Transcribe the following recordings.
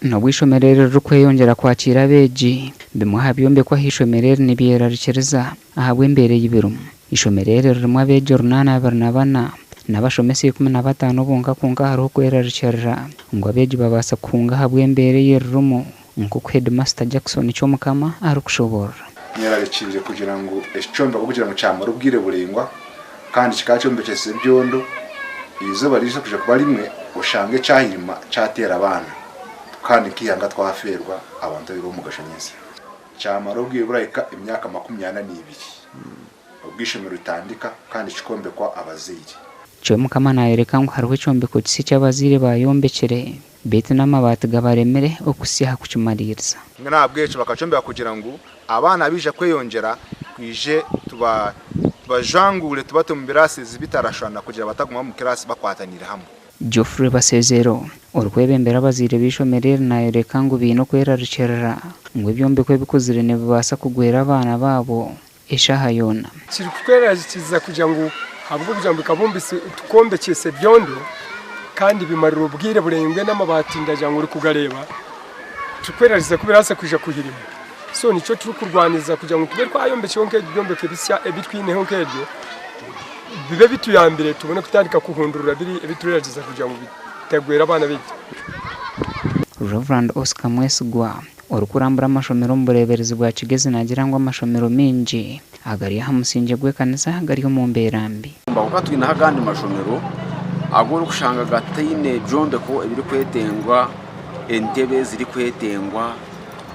no bwishomerere rukweyongera kwakira abeegi bimwe habyombekwa hishomerere nibyerarikyeriza ahabwe embere y'ibirumu ishomerere ririmu abeegi 824 n'abashomesi 15 bonka kunga hariho kwerarikyerera ngo abeegi babasa kunga habwe embere y'irirumu nkuko Headmaster Jackson cyomukama ari kushobora nyararikirije kugira ngo eshomba kugira ngo cyamara ubwire burengwa kandi kikacombekese byondo izuba rije kuja kuba rimwe ushange cyahirima cyatera abana kandi kiyanga twaferwa abantu biro mu gashanyisi cyamara ubwire burayika imyaka 22 ubwishimiro utandika kandi kikombekwa abazeyi cyomukama nayereka ngo hariho cyombeko kisi cy'abazire bayombekere bete n'amabati gabaremere okusiha kukimaririza nabwecho bakacombeka kugira ngo abana bije kweyongera kwije tubajangure tubate mu birasi zibitarashana kugira bataguma mu kirasi bakwatanira hamwe Geoffrey Basezero urwebembera abazire bishomerere nayereka ngo bino kwerarikyerera ngo ibyombeko bikuzire ne bibasa kugwera abana babo eshaha yona kiri kwerarikiza kugira ngo habwo kujambo kabumbise tukombekese byondo kandi bimarira ubwire burengwe n'amabati ndaja ngo uri kugareba tukwerariza kubirasa kuja kuhirima so nico turi kurwaniza kugira ngo tube twayombeke onke byombeke bisya ebitwine honkedyo bibe bituyambere tubone kutandika kuhundurura biri ebiturariza kugira ngo bitegwera abana b'ibyo Reverend Oscar Mwesigwa urukurambura amashomero mbureberezi bwa Kigezi nagira ngo amashomero mingi agari hamusinje gwe kanisa agari mu mberambi bakatwina hagandi mashomero agora kushanga gatine byombe ko ibiri kwetengwa entebe ziri kwetengwa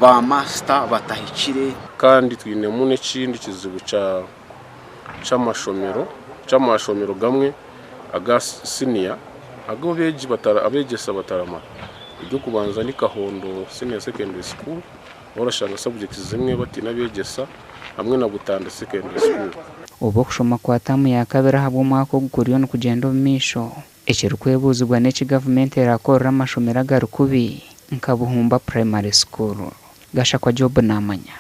ba master batahikire kandi twine mu n'ikindi kizibu c'amashomero gamwe aga senior ago beji batara abegesa batarama ibyo kubanza ni Kahondo senior secondary school orashanga subjects zimwe bati nabegesa hamwe na Butanda secondary school ubo kushoma kwa tamu ya kabera habo mwako gukuriyo no kugenda misho ekirukwebuzwa n'eki government erakora amashomero agarukubi nkabuhumba primary school gasha kwa Job namanya